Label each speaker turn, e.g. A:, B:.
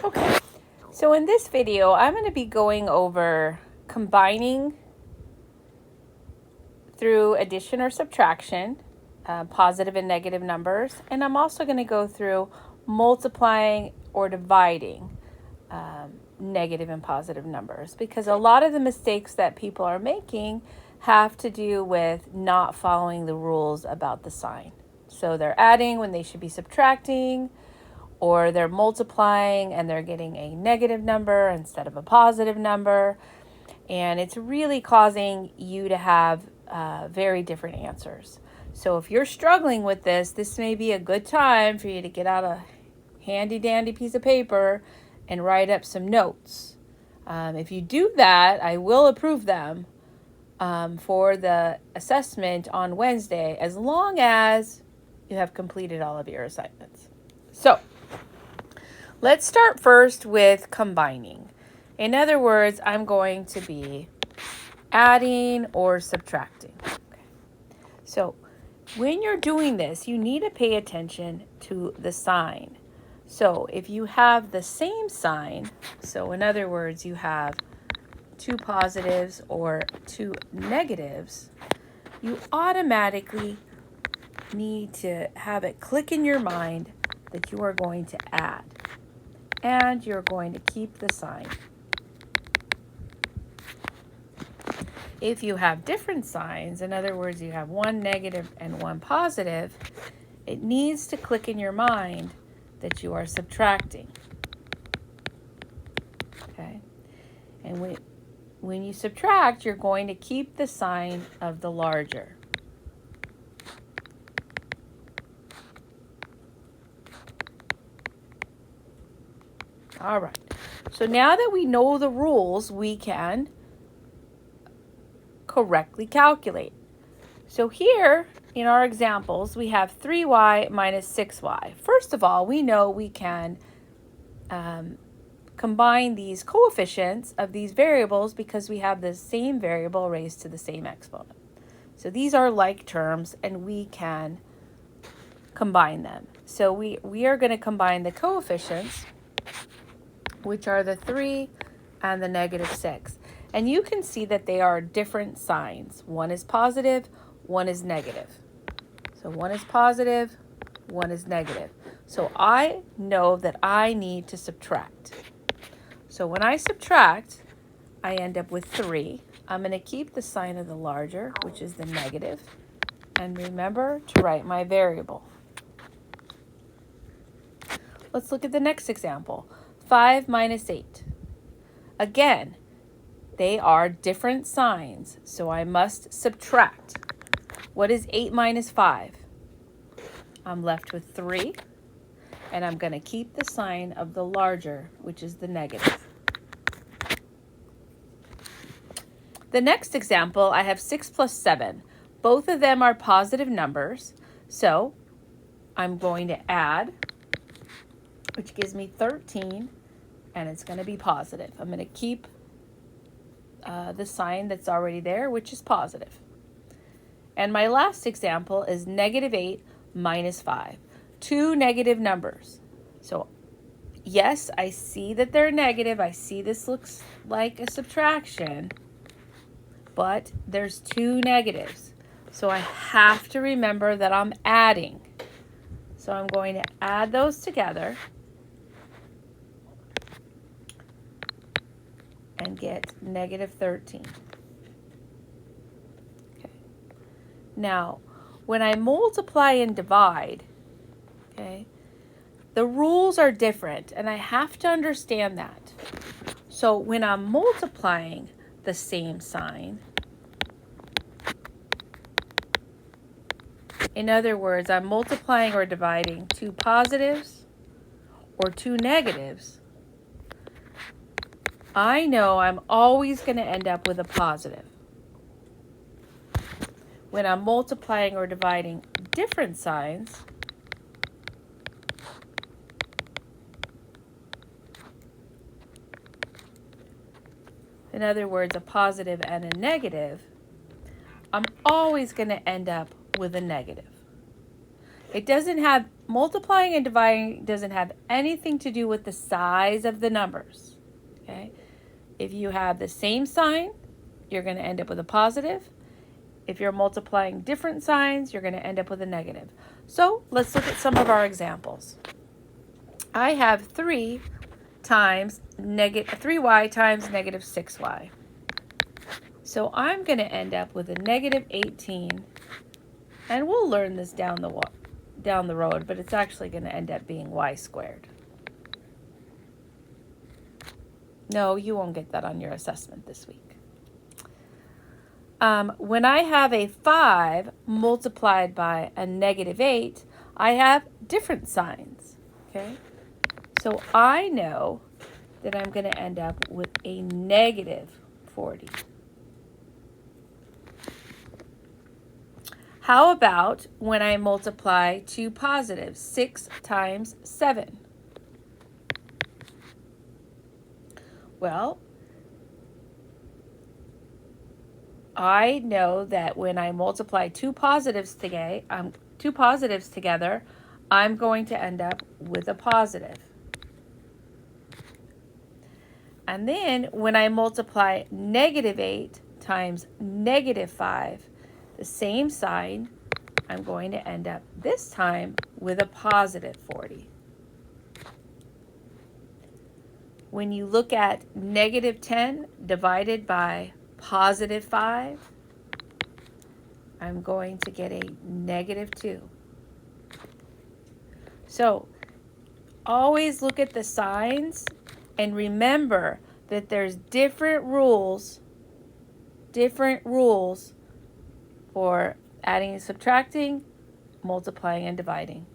A: Okay, so in this video, I'm going to be going over combining through addition or subtraction, positive and negative numbers, and I'm also going to go through multiplying or dividing negative and positive numbers, because a lot of the mistakes that people are making have to do with not following the rules about the sign. So they're adding when they should be subtracting, or they're multiplying and they're getting a negative number instead of a positive number. And it's really causing you to have very different answers. So if you're struggling with this may be a good time for you to get out a handy dandy piece of paper and write up some notes. If you do that, I will approve them for the assessment on Wednesday, as long as you have completed all of your assignments. So let's start first with combining. In other words, I'm going to be adding or subtracting. Okay. So when you're doing this, you need to pay attention to the sign. So if you have the same sign, so in other words, you have two positives or two negatives, you automatically need to have it click in your mind that you are going to add, and you're going to keep the sign. If you have different signs, in other words, you have one negative and one positive, it needs to click in your mind that you are subtracting. Okay? And when you subtract, you're going to keep the sign of the larger. All right. So now that we know the rules, we can correctly calculate. So here in our examples, we have 3y minus 6y. First of all, we know we can combine these coefficients of these variables because we have the same variable raised to the same exponent. So these are like terms, and we can combine them. So we are going to combine the coefficients, which are the 3 and the negative 6. And you can see that they are different signs. One is positive, one is negative. So one is positive, one is negative. So I know that I need to subtract. So when I subtract, I end up with 3. I'm going to keep the sign of the larger, which is the negative. And remember to write my variable. Let's look at the next example. 5 minus 8. Again, they are different signs, so I must subtract. What is 8 minus 5? I'm left with 3, and I'm going to keep the sign of the larger, which is the negative. The next example, I have 6 plus 7. Both of them are positive numbers, so I'm going to add, which gives me 13, and it's going to be positive. I'm going to keep the sign that's already there, which is positive. And my last example is negative 8 minus 5. Two negative numbers. So yes, I see that they're negative. I see this looks like a subtraction, but there's two negatives. So I have to remember that I'm adding. So I'm going to add those together and get negative 13. Okay. Now, when I multiply and divide, okay, the rules are different, and I have to understand that. So when I'm multiplying the same sign, in other words, I'm multiplying or dividing two positives or two negatives, I know I'm always going to end up with a positive. When I'm multiplying or dividing different signs, in other words, a positive and a negative, I'm always going to end up with a negative. It doesn't have, multiplying and dividing doesn't have anything to do with the size of the numbers. Okay? If you have the same sign, you're going to end up with a positive. If you're multiplying different signs, you're going to end up with a negative. So let's look at some of our examples. I have 3y times negative 6y. So I'm going to end up with a negative 18, and we'll learn this down the road, but it's actually going to end up being y squared. No, you won't get that on your assessment this week. When I have a 5 multiplied by a negative 8, I have different signs, okay? So I know that I'm going to end up with a negative 40. How about when I multiply two positives, 6 times 7? Well, I know that when I multiply two positives together, I'm going to end up with a positive. And then when I multiply negative 8 times negative 5, the same sign, I'm going to end up this time with a positive 40. When you look at negative 10 divided by positive 5, I'm going to get a negative 2. So always look at the signs and remember that there's different rules for adding and subtracting, multiplying and dividing.